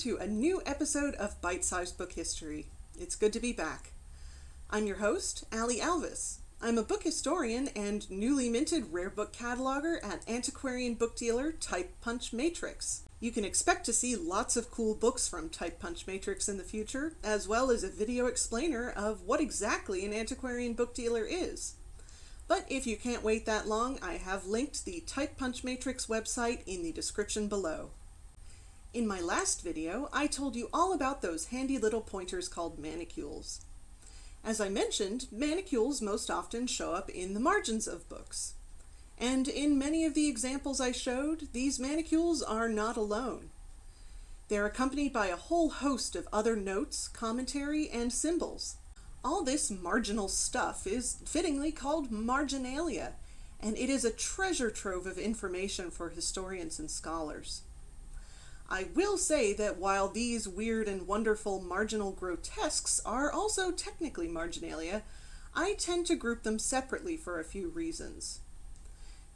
to a new episode of Bite-Sized Book History. It's good to be back. I'm your host, Allie Alvis. I'm a book historian and newly minted rare book cataloger at antiquarian book dealer Type Punch Matrix. You can expect to see lots of cool books from Type Punch Matrix in the future, as well as a video explainer of what exactly an antiquarian book dealer is. But if you can't wait that long, I have linked the Type Punch Matrix website in the description below. In my last video, I told you all about those handy little pointers called manicules. As I mentioned, manicules most often show up in the margins of books. And in many of the examples I showed, these manicules are not alone. They're accompanied by a whole host of other notes, commentary, and symbols. All this marginal stuff is fittingly called marginalia, and it is a treasure trove of information for historians and scholars. I will say that while these weird and wonderful marginal grotesques are also technically marginalia, I tend to group them separately for a few reasons.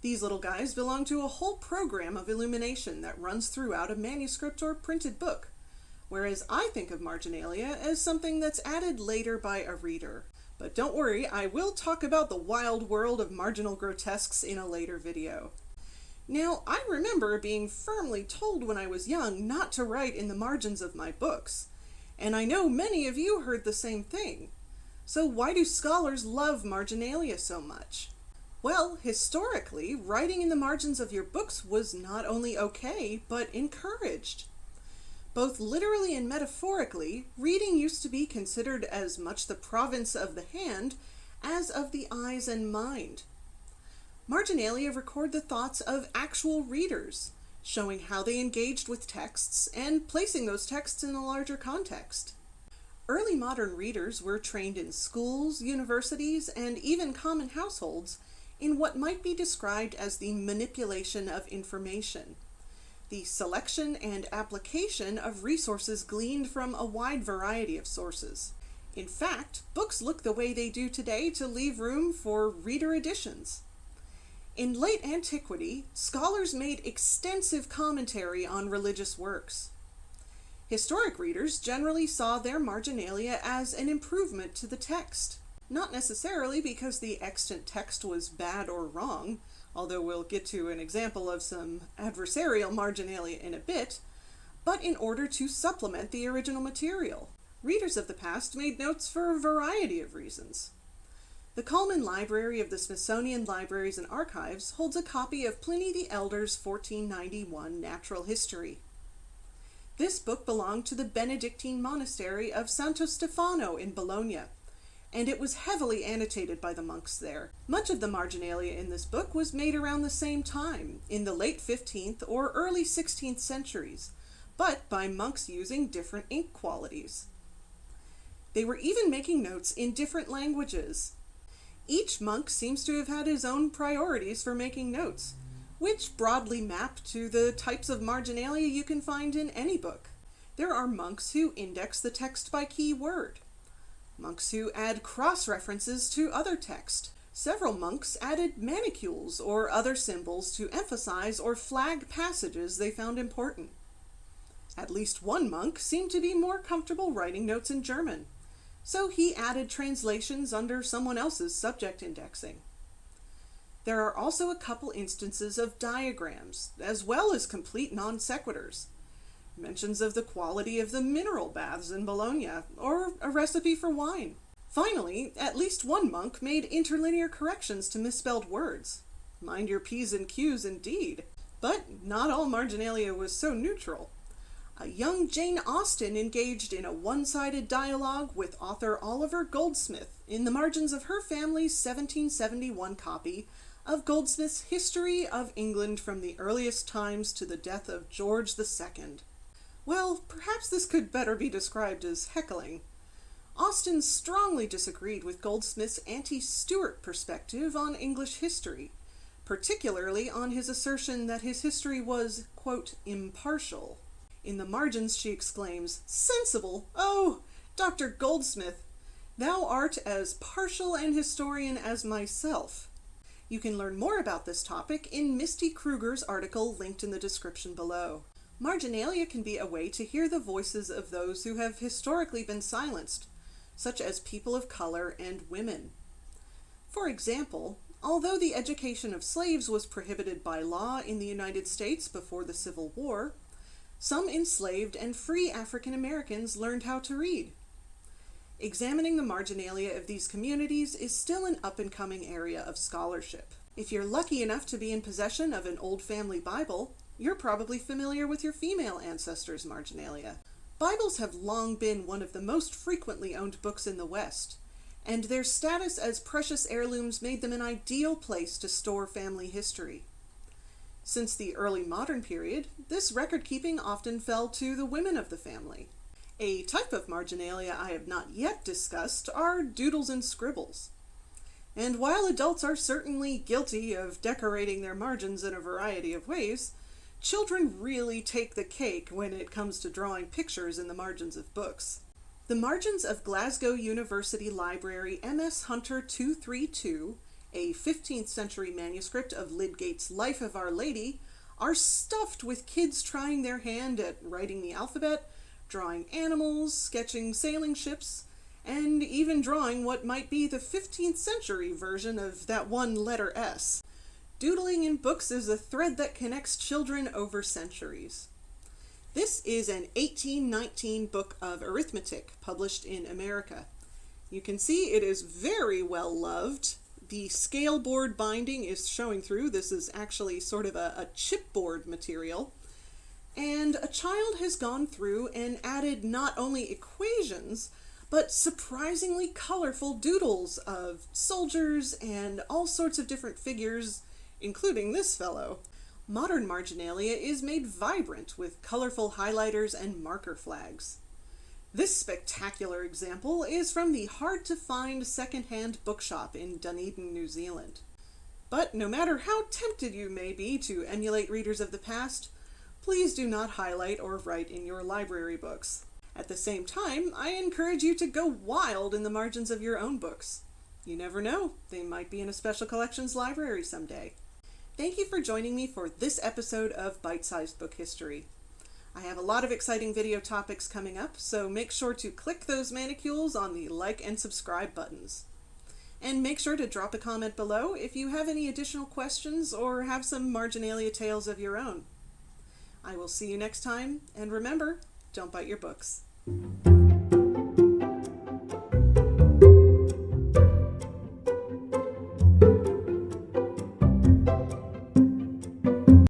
These little guys belong to a whole program of illumination that runs throughout a manuscript or printed book, whereas I think of marginalia as something that's added later by a reader. But don't worry, I will talk about the wild world of marginal grotesques in a later video. Now, I remember being firmly told when I was young not to write in the margins of my books, and I know many of you heard the same thing. So why do scholars love marginalia so much? Well, historically, writing in the margins of your books was not only okay, but encouraged. Both literally and metaphorically, reading used to be considered as much the province of the hand as of the eyes and mind. Marginalia record the thoughts of actual readers, showing how they engaged with texts and placing those texts in a larger context. Early modern readers were trained in schools, universities, and even common households in what might be described as the manipulation of information, the selection and application of resources gleaned from a wide variety of sources. In fact, books look the way they do today to leave room for reader additions. In late antiquity, scholars made extensive commentary on religious works. Historic readers generally saw their marginalia as an improvement to the text, not necessarily because the extant text was bad or wrong, although we'll get to an example of some adversarial marginalia in a bit, but in order to supplement the original material. Readers of the past made notes for a variety of reasons. The Cullman Library of the Smithsonian Libraries and Archives holds a copy of Pliny the Elder's 1491 Natural History. This book belonged to the Benedictine monastery of Santo Stefano in Bologna, and it was heavily annotated by the monks there. Much of the marginalia in this book was made around the same time, in the late 15th or early 16th centuries, but by monks using different ink qualities. They were even making notes in different languages. Each monk seems to have had his own priorities for making notes, which broadly map to the types of marginalia you can find in any book. There are monks who index the text by key word, monks who add cross-references to other text. Several monks added manicules or other symbols to emphasize or flag passages they found important. At least one monk seemed to be more comfortable writing notes in German, so he added translations under someone else's subject indexing. There are also a couple instances of diagrams, as well as complete non sequiturs, mentions of the quality of the mineral baths in Bologna, or a recipe for wine. Finally, at least one monk made interlinear corrections to misspelled words. Mind your P's and Q's indeed. But not all marginalia was so neutral. A young Jane Austen engaged in a one-sided dialogue with author Oliver Goldsmith in the margins of her family's 1771 copy of Goldsmith's History of England from the Earliest Times to the Death of George II. Well, perhaps this could better be described as heckling. Austen strongly disagreed with Goldsmith's anti-Stuart perspective on English history, particularly on his assertion that his history was, quote, impartial. In the margins she exclaims, "Sensible! Oh, Dr. Goldsmith, thou art as partial an historian as myself." You can learn more about this topic in Misty Kruger's article linked in the description below. Marginalia can be a way to hear the voices of those who have historically been silenced, such as people of color and women. For example, although the education of slaves was prohibited by law in the United States before the Civil War, some enslaved and free African Americans learned how to read. Examining the marginalia of these communities is still an up-and-coming area of scholarship. If you're lucky enough to be in possession of an old family Bible, you're probably familiar with your female ancestors' marginalia. Bibles have long been one of the most frequently owned books in the West, and their status as precious heirlooms made them an ideal place to store family history. Since the early modern period, this record-keeping often fell to the women of the family. A type of marginalia I have not yet discussed are doodles and scribbles. And while adults are certainly guilty of decorating their margins in a variety of ways, children really take the cake when it comes to drawing pictures in the margins of books. The margins of Glasgow University Library MS Hunter 232, a 15th century manuscript of Lydgate's Life of Our Lady, are stuffed with kids trying their hand at writing the alphabet, drawing animals, sketching sailing ships, and even drawing what might be the 15th century version of that one letter S. Doodling in books is a thread that connects children over centuries. This is an 1819 book of arithmetic published in America. You can see it is very well loved. The scale board binding is showing through. This is actually sort of a chipboard material. And a child has gone through and added not only equations, but surprisingly colorful doodles of soldiers and all sorts of different figures, including this fellow. Modern marginalia is made vibrant with colorful highlighters and marker flags. This spectacular example is from the hard-to-find second-hand bookshop in Dunedin, New Zealand. But no matter how tempted you may be to emulate readers of the past, please do not highlight or write in your library books. At the same time, I encourage you to go wild in the margins of your own books. You never know, they might be in a special collections library someday. Thank you for joining me for this episode of Bite-Sized Book History. I have a lot of exciting video topics coming up, so make sure to click those manicules on the like and subscribe buttons. And make sure to drop a comment below if you have any additional questions or have some marginalia tales of your own. I will see you next time, and remember, don't bite your books.